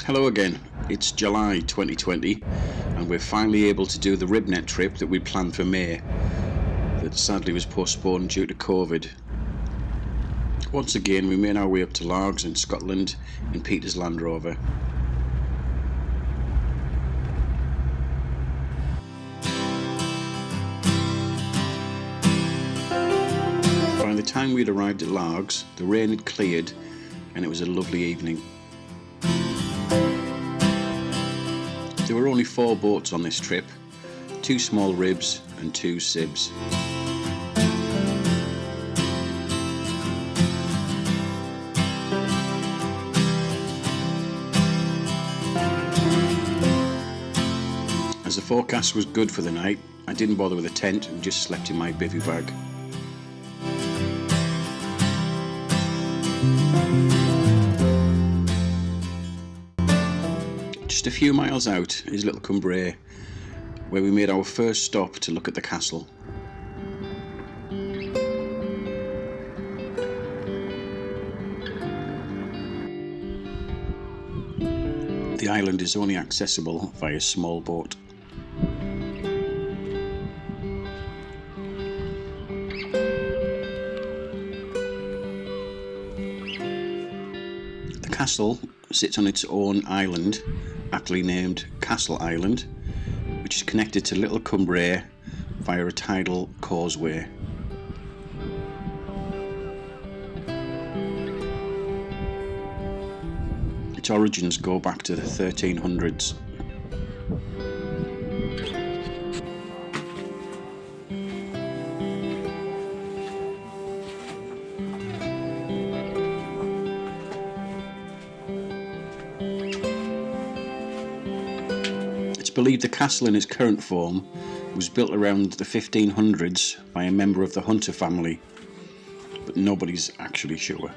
Hello again, it's July 2020 and we're finally able to do the Ribnet trip that we planned for May that sadly was postponed due to COVID. Once again we made our way up to Largs in Scotland in Peter's Land Rover. By the time we'd arrived at Largs, the rain had cleared and it was a lovely evening. There were only 4 boats on this trip, 2 small ribs and 2 sibs. As the forecast was good for the night, I didn't bother with a tent and just slept in my bivvy bag. Just a few miles out is Little Cumbria, where we made our first stop to look at the castle. The island is only accessible via small boat. The castle sits on its own island, aptly named Castle Island, which is connected to Little Cumbria via a tidal causeway. Its origins go back to the 1300s. It's believed the castle in its current form was built around the 1500s by a member of the Hunter family, but nobody's actually sure.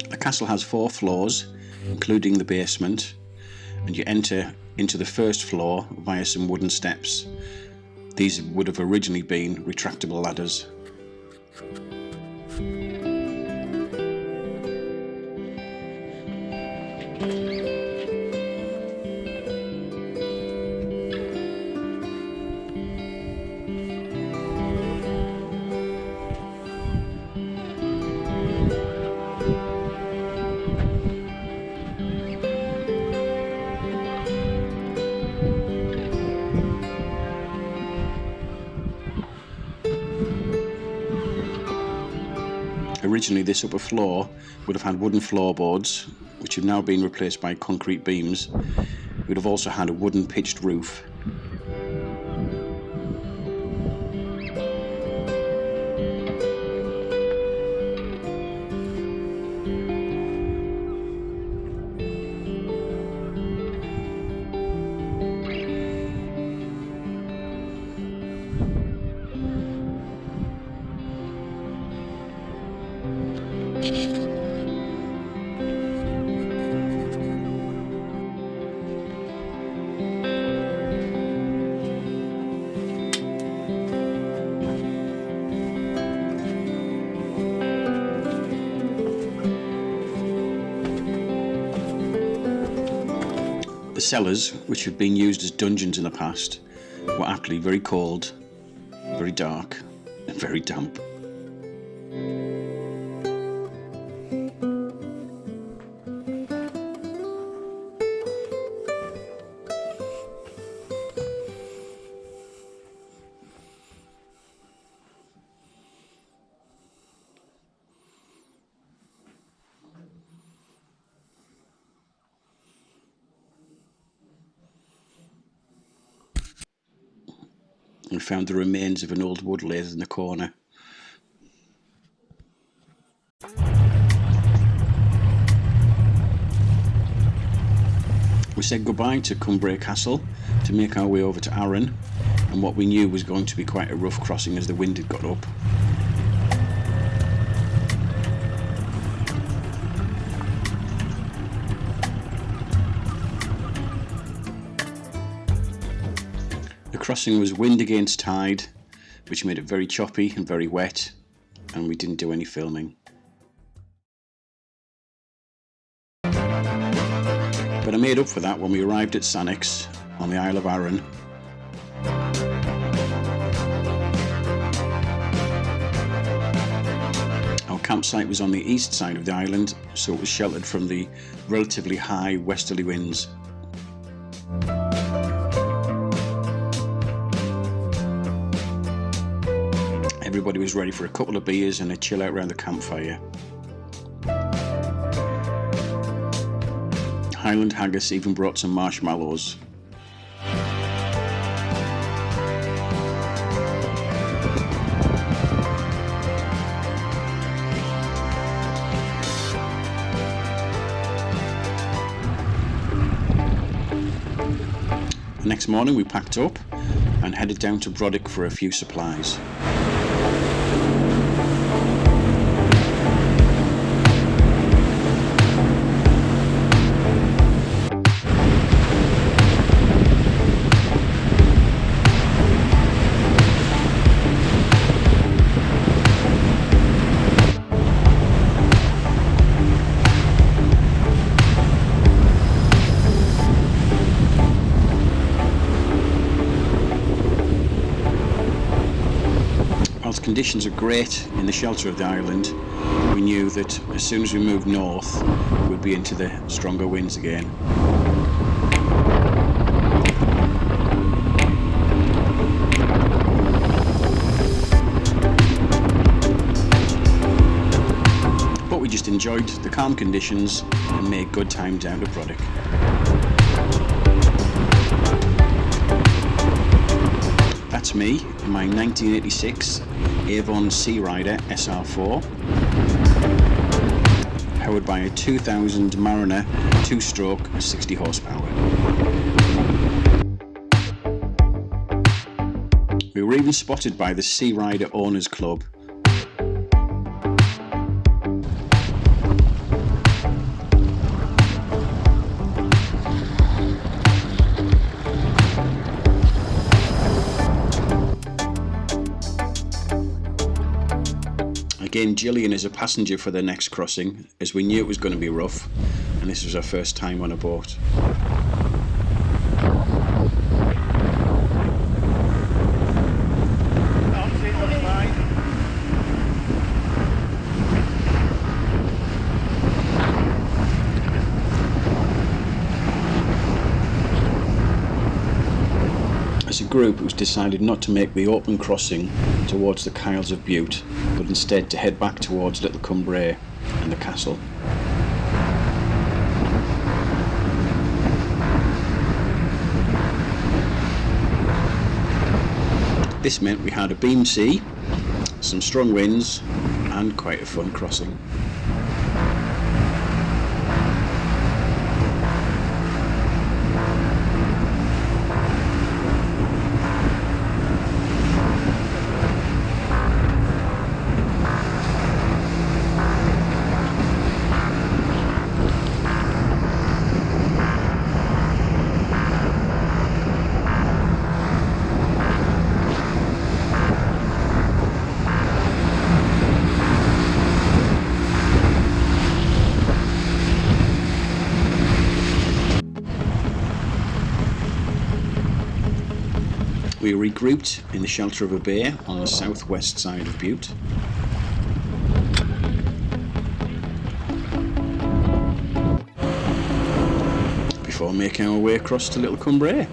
The castle has 4 floors, including the basement, and you enter into the first floor via some wooden steps. These would have originally been retractable ladders. Originally this upper floor would have had wooden floorboards, which have now been replaced by concrete beams. It would have also had a wooden pitched roof. The cellars, which had been used as dungeons in the past, were aptly very cold, very dark and very damp. And found the remains of an old wood lathe in the corner. We said goodbye to Cumbria Castle to make our way over to Arran, and what we knew was going to be quite a rough crossing as the wind had got up. The crossing was wind against tide, which made it very choppy and very wet, and we didn't do any filming. But I made up for that when we arrived at Sannox on the Isle of Arran. Our campsite was on the east side of the island, so it was sheltered from the relatively high westerly winds. Everybody was ready for a couple of beers and a chill out around the campfire. Highland Haggis even brought some marshmallows. The next morning we packed up and headed down to Brodick for a few supplies. Whilst conditions are great in the shelter of the island, we knew that as soon as we moved north, we'd be into the stronger winds again. But we just enjoyed the calm conditions and made good time down to Brodick. That's me in my 1986 Avon Searider SR4, powered by a 2000 Mariner 2-stroke 60 horsepower. We were even spotted by the Searider Owners Club. Again, Gillian is a passenger for the next crossing, as we knew it was going to be rough, and this was our first time on a boat. As a group, it was decided not to make the open crossing towards the Kyles of Bute, but instead to head back towards Little Cumbrae and the castle. This meant we had a beam sea, some strong winds, and quite a fun crossing. We regrouped in the shelter of a bay on the southwest side of Bute. Before making our way across to Little Cumbrae.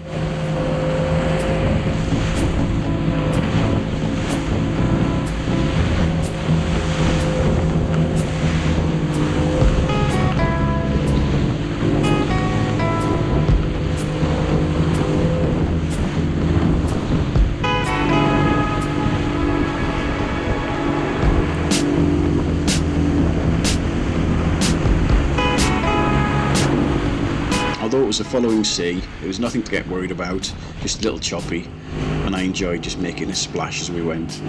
Although it was a following sea, there was nothing to get worried about, just a little choppy, and I enjoyed just making a splash as we went.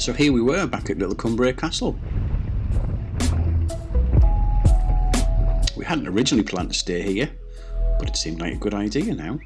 So here we were back at Little Cumbria Castle. We hadn't originally planned to stay here, but it seemed like a good idea now.